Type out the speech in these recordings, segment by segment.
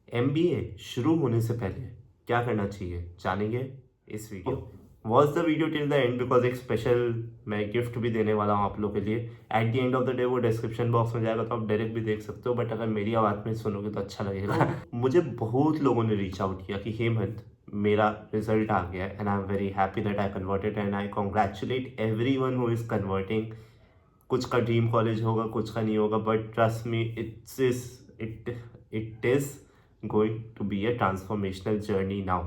MBA शुरू होने से पहले क्या करना चाहिए जानेंगे इस video. Watch the video till the end because एक स्पेशल मैं गिफ्ट भी देने वाला हूँ आप लोगों के लिए। Eight the end of the day वो डिस्क्रिप्शन बॉक्स में जाएगा तो आप डायरेक्ट भी देख सकते हो, बट अगर मेरी आवाज़ में सुनोगे तो अच्छा लगेगा। मुझे बहुत लोगों ने रीच आउट किया कि हेमंत मेरा रिजल्ट आ गया and I am very happy that I converted and I congratulate every one who is converting. कुछ का ड्रीम कॉलेज होगा, कुछ का नहीं होगा, but trust me it is going to be a transformational journey now.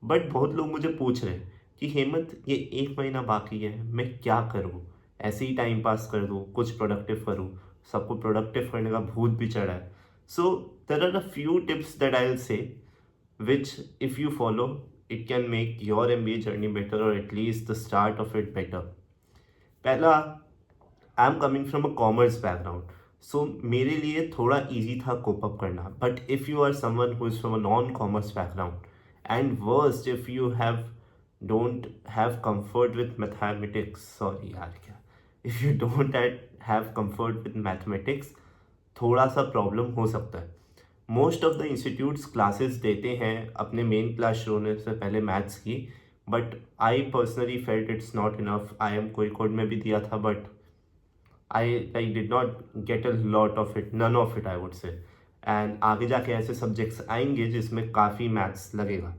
But बहुत लोग मुझे पूछ रहे हैं कि हेमंत ये 1 महीना बाकी है, मैं क्या करूँ? ऐसे ही टाइम पास कर दूँ, कुछ प्रोडक्टिव करूँ? सबको प्रोडक्टिव करने का भूत भी चढ़ा है। So there are a few tips that I will say which if you follow it can make your MBA journey better or at least the start of it better. पहला, I am coming from a commerce background, so मेरे लिए थोड़ा easy था cope up करना। But if you are someone who is from a non commerce background and worst if you have don't have comfort with mathematics, sorry यार क्या, if you don't have comfort with mathematics, थोड़ा सा problem हो सकता है। Most of the institutes classes देते हैं अपने मेन क्लास शुरू होने से पहले मैथ्स की, but I personally felt it's not enough. I am कोई कोड में भी दिया था but I did not get a lot of it, none of it I would say. And आगे जाके ऐसे सब्जेक्ट्स आएंगे जिसमें काफ़ी मैथ्स लगेगा।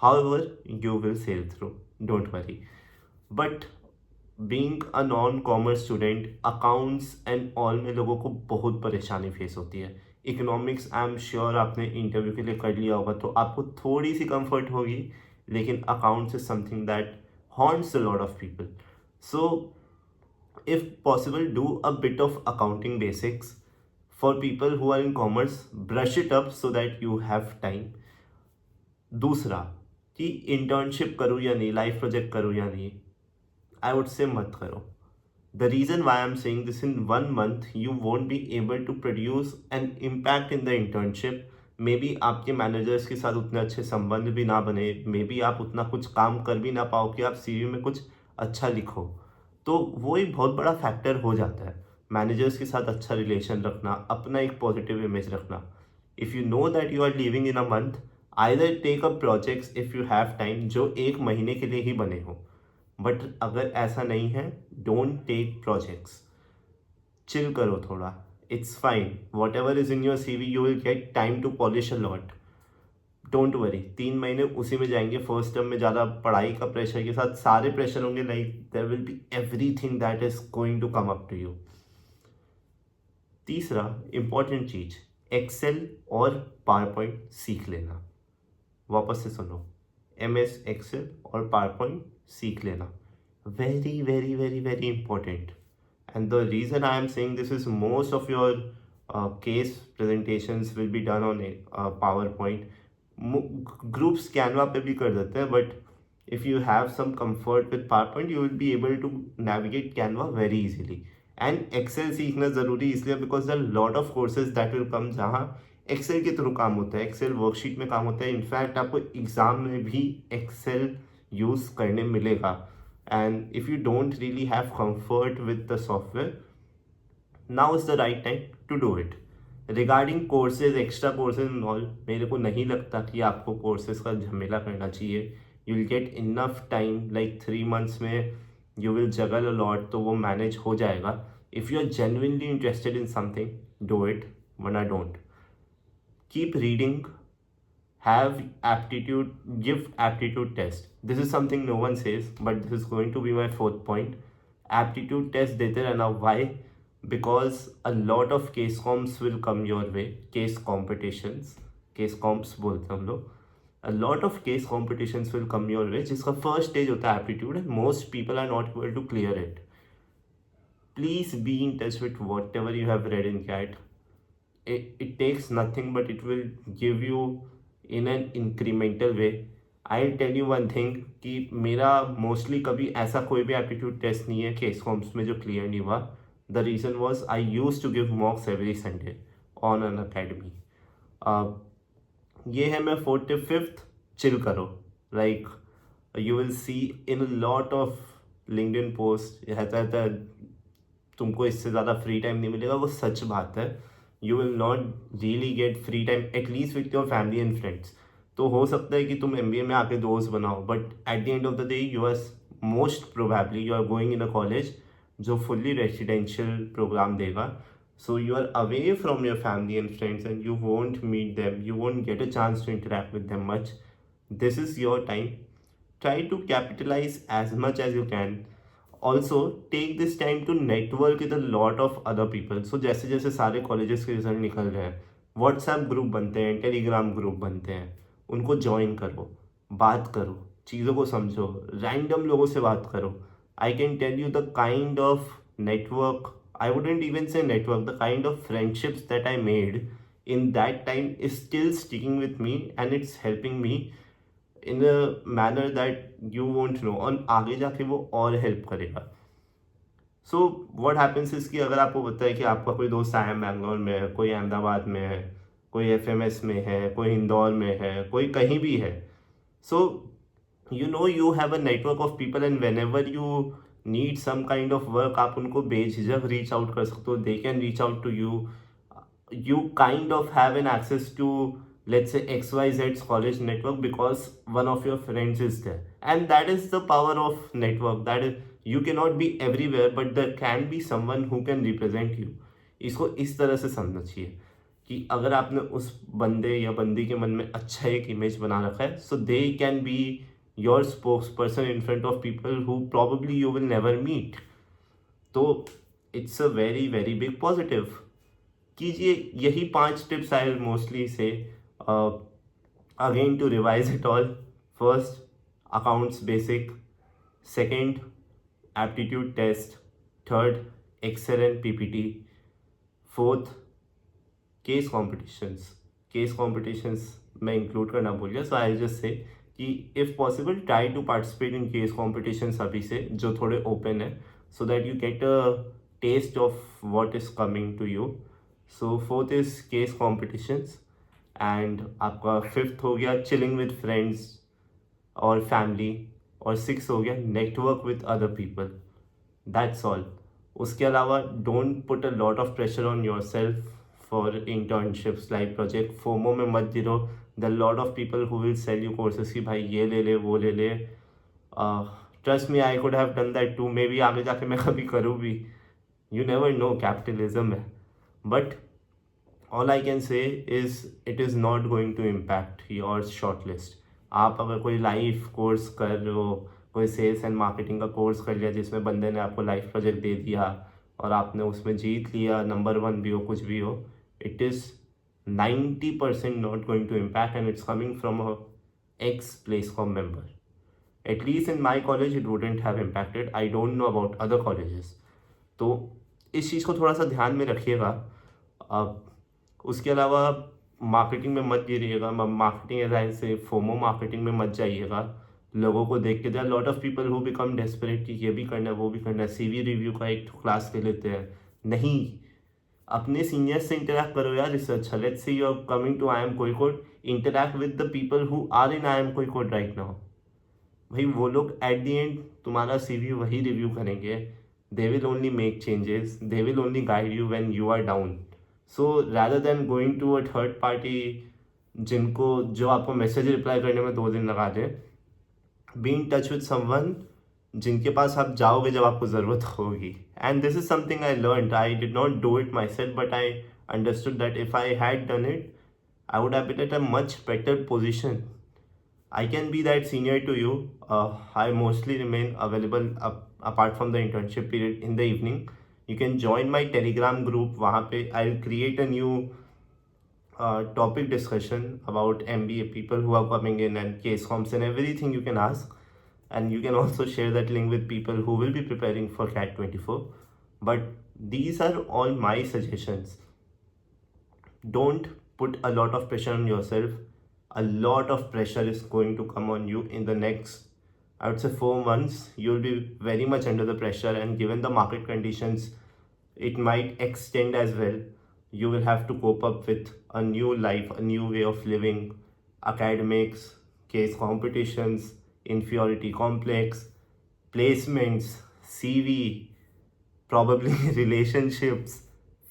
However, you will sail through, don't worry. But being a non-commerce student, accounts and all में लोगों को बहुत परेशानी फेस होती है। इकोनॉमिक्स आई एम श्योर आपने इंटरव्यू के लिए कर लिया होगा तो आपको थोड़ी सी कंफर्ट होगी, लेकिन accounts is something that haunts a lot of people. So if possible do a bit of accounting basics. For people who are in commerce, brush it up so that you have time. दूसरा कि internship करूँ या नहीं, life project करूँ या नहीं, I would say मत करो। The reason why I am saying this, in 1 month you won't be able to produce an impact in the internship. May be आपके मैनेजर्स के साथ उतने अच्छे संबंध भी ना बने, मे बी आप उतना कुछ काम कर भी ना पाओ कि आप सीवी में कुछ अच्छा लिखो। तो वो एक बहुत बड़ा फैक्टर हो जाता है। मैनेजर्स के साथ अच्छा रिलेशन रखना, अपना एक पॉजिटिव इमेज रखना। If you know that you are living in a month, either take up projects if you have time जो 1 महीने के लिए ही बने हो। बट अगर ऐसा नहीं है, डोंट टेक प्रोजेक्ट्स, चिल करो थोड़ा। It's fine, whatever is in your C V you will get time to polish a lot. Don't worry, 3 महीने उसी में जाएंगे। फर्स्ट टर्म में ज़्यादा पढ़ाई का प्रेशर के साथ सारे प्रेशर होंगे, like there will be everything that is going to come up to you. तीसरा इंपॉर्टेंट चीज, एक्सेल और पावर पॉइंट सीख लेना। वापस से सुनो, MS एक्सेल और पावर पॉइंट सीख लेना, very very very very important. And the reason I am saying this is most of your case presentations will be done on a PowerPoint. Groups Canva पे भी कर देते हैं, but if you have some comfort with PowerPoint, you will be able to navigate Canva very easily. And Excel सीखना ज़रूरी इसलिए because there are lot of courses that will come जहाँ Excel के थ्रू काम होता है, Excel वर्कशीट में काम होता है। इनफैक्ट आपको एग्ज़ाम में भी Excel यूज़ करने मिलेगा। And if you don't really have comfort with the software, now is the right time to do it. Regarding courses, extra courses and all, मेरे को नहीं लगता कि आपको courses का झमेला करना चाहिए। You will get enough time, like 3 months में you will juggle a lot, तो वो manage हो जाएगा। If you are genuinely interested in something, do it, वरना don't. Keep reading, have aptitude, give aptitude test. This is something no one says, but this is going to be my fourth point. Aptitude test देते रहना. Why? Because a lot of case comps will come your way. Case competitions, case comps बोलते हैं हम लोग. A lot of case competitions will come your way, जिसका first stage होता है aptitude, and most people are not able to clear it. Please be in touch with whatever you have read in CAT. It takes nothing, but it will give you in an incremental way. I tell you one thing कि मेरा mostly कभी ऐसा कोई भी aptitude test नहीं है case corms में जो क्लियर नहीं हुआ। The reason was I use to give mocks every Sunday on Unacademy. ये है मैं फोर्थ टिप। फिफ्थ, चिल करो। Like you will see in lot of LinkedIn post रहता है तुमको इससे ज़्यादा फ्री टाइम नहीं मिलेगा, वो सच बात है। You will not really get free time at least with your family and friends. तो हो सकता है कि तुम एमबीए में आके दोस्त बनाओ, but at the end of the day you are most probably you are going in a college जो फुल्ली रेसिडेंशियल प्रोग्राम देगा। So you are away from your family and friends and you won't meet them, you won't get a chance to interact with them much. This is your time. Try to capitalize as much as you can. Also take this time to network with a lot of other people. So जैसे जैसे सारे colleges के result निकल रहे हैं, WhatsApp group बनते हैं, Telegram group बनते हैं, उनको ज्वाइन करो, बात करो, चीज़ों को समझो, रैंडम लोगों से बात करो। I can tell you the kind of network, I wouldn't even say network, the kind of friendships that I made in that time is still sticking with me and it's helping me in a manner that you won't know, और आगे जाके वो और help करेगा। So what happens is कि अगर आपको पता है कि आपका कोई दोस्त IIM बैंगलोर में है, कोई अहमदाबाद में है, कोई FMS में है, कोई इंदौर में है, कोई कहीं भी है, सो you know you have a network of people and whenever you need some kind of work आप उनको बेझिझक reach out कर सकते हो, they can reach out to you, you kind of have an access to let's say XYZ's college network because one of your friends is there, and that is the power of network, that is you cannot be everywhere but there can be someone who can represent you। इसको इस तरह से समझना चाहिए कि अगर आपने उस बंदे या बंदी के मन में अच्छा एक इमेज बना रखा है, so they can be your spokesperson in front of people who probably you will never meet। तो it's a very very big positive. कीजिए यही 5 tips I will mostly say again to revise it all. First, accounts basic. Second, aptitude test. Third, Excel and PPT। Fourth, case competitions. Case competitions मैं include करना भूल गया, so I just say कि if possible try to participate in case competitions अभी से जो थोड़े open है, so that you get a taste of what is coming to you. So fourth is case competitions, and आपका fifth हो गया chilling with friends और family, और सिक्स हो गया network with other people. That's all. उसके अलावा don't put a lot of pressure on yourself for internships like project. FOMO में मत गिरो। The lot of people who will sell you courses कि भाई ये ले ले वो ले ले। Trust me, I could have done that too, maybe आगे जाके मैं कभी करूँ भी, यू नेवर नो, कैपिटलिज्म है। But all I can say is it is not going to impact your shortlist. आप अगर कोई लाइफ कोर्स कर रहे हो, कोई सेल्स एंड मार्केटिंग का कोर्स कर लिया जिसमें बंदे ने आपको लाइफ प्रोजेक्ट दे दिया और आपने उसमें जीत लिया, नंबर 1 भी हो कुछ भी हो, it is 90% not going to impact and it's coming from a ex placecom member. At least in my college it wouldn't have impacted. I don't know about other colleges। तो इस चीज़ को थोड़ा सा ध्यान में रखिएगा। उसके अलावा मार्केटिंग में मत गिरिएगा। मार्केटिंग एज से फोमो मार्केटिंग में मत जाइएगा। लोगों को देख के, there are lot of people who become desperate कि ये भी करना है वो भी करना है, CV रिव्यू का एक क्लास ले लेते हैं। नहीं, अपने सीनियर्स से इंटरेक्ट करो यार। इससे अच्छा let's say you are coming to IIM Kozhikode, interact with the people who are in IIM Kozhikode right now. भाई वो लोग एट द एंड तुम्हारा CV वही रिव्यू करेंगे। They will only make changes, they will only guide you when you are down. So rather than going to a third party जिनको जो आपको message reply करने में 2 दिन लगा दे, be in touch with someone जिनके पास आप जाओगे जब आपको ज़रूरत होगी। And this is something I learn. I did not do it myself but I understood that if I had done it I would have been at a much better position. I can be that senior to you. I mostly remain available apart from the internship period in the evening. You can join my Telegram group. वहाँ पे I'll create a new topic discussion about MBA people who are coming in and case comps and everything you can ask. And you can also share that link with people who will be preparing for CAT 24. But these are all my suggestions. Don't put a lot of pressure on yourself. A lot of pressure is going to come on you in the next, I would say, 4 months. You'll be very much under the pressure, and given the market conditions, it might extend as well. You will have to cope up with a new life, a new way of living, academics, case competitions, inferiority complex, placements, CV, probably relationships,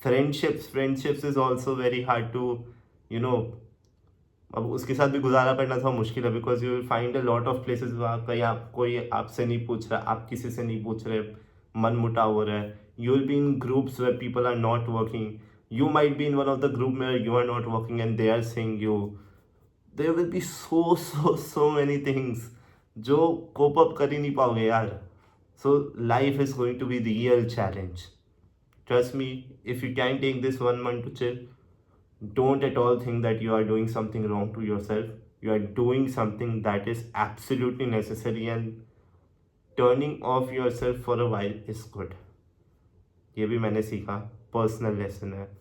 friendships is also very hard to you know अब उसके साथ भी गुजारा करना थोड़ा मुश्किल है, because you will find a lot of places वहाँ कहीं आप कोई आपसे नहीं पूछ रहा, आप किसी से नहीं पूछ रहे, मन मुटाव हो रहा है. You will be in groups where people are not working. You might be in one of the group where you are not working and they are saying you. There will be so many things जो cope up कर ही नहीं पाओगे यार. So life is going to be the real challenge. Trust me, if you can take this 1 month to chill, don't at all think that you are doing something wrong to yourself. You are doing something that is absolutely necessary, and turning off yourself for a while is good. ये भी मैंने सीखा, personal lesson है.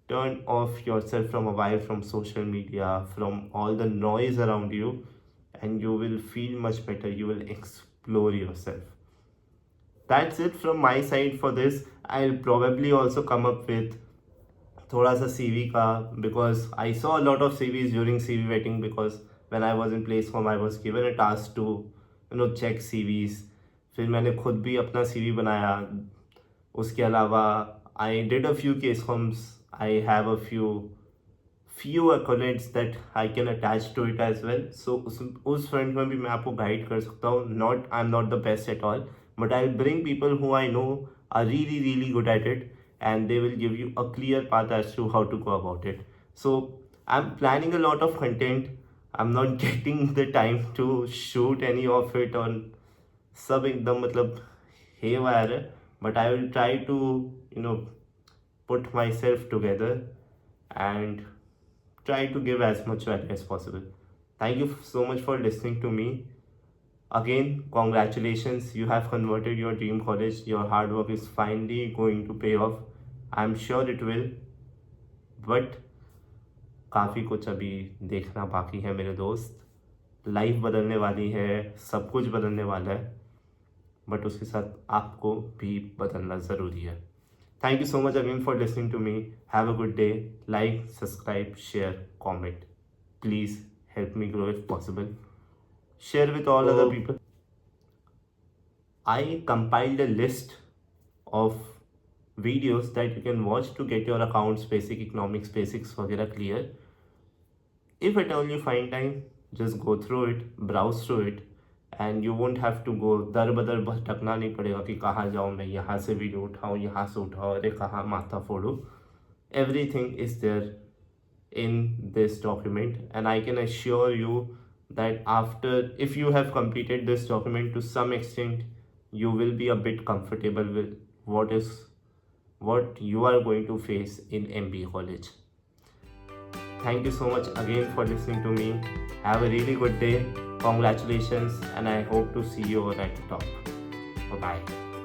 Turn off yourself from a while from social media, from all the noise around you, and you will feel much better. You will explore yourself. That's it from my side for this. I'll probably also come up with थोड़ा सा CV का, because I saw a lot of CVs during CV vetting, because when I was in Placecom I was given a task to check CVs. फिर मैंने खुद भी अपना CV बनाया. उसके अलावा I did a few case comms. I have a few accolades that I can attach to it as well. So उस front में भी मैं आपको गाइड कर सकता हूँ. I'm not the best at all, but I'll bring people who I know are really good at it, and they will give you a clear path as to how to go about it. So I'm planning a lot of content. I'm not getting the time to shoot any of it on सब एकदम मतलब haywire है, but I will try to put myself together and try to give as much value as possible. Thank you so much for listening to me. Again, congratulations, you have converted your dream college. Your hard work is finally going to pay off. I'm sure it will, but काफ़ी कुछ अभी देखना बाकी है मेरे दोस्त. Life बदलने वाली है, सब कुछ बदलने वाला है, बट उसके साथ आपको भी बदलना ज़रूरी है. Thank you so much again for listening to me. Have a good day. Like, subscribe, share, comment. Please help me grow if possible. Share with all other people. I compiled a list of videos that you can watch to get your accounts, basic economics, basics वगैरह clear. If at all you find time, just go through it, browse through it, and you won't have to go दर बदर भटकना नहीं पड़ेगा कि कहाँ जाऊँ मैं, यहाँ से वीडियो उठाऊँ, यहाँ से उठाऊँ, अरे कहाँ माथा फोड़ूँ. Everything is there in this document, and I can assure you that if you have completed this document to some extent, you will be a bit comfortable with what you are going to face in MBA college. Thank you so much again for listening to me. Have a really good day. Congratulations, and I hope to see you over at the top. Bye-bye.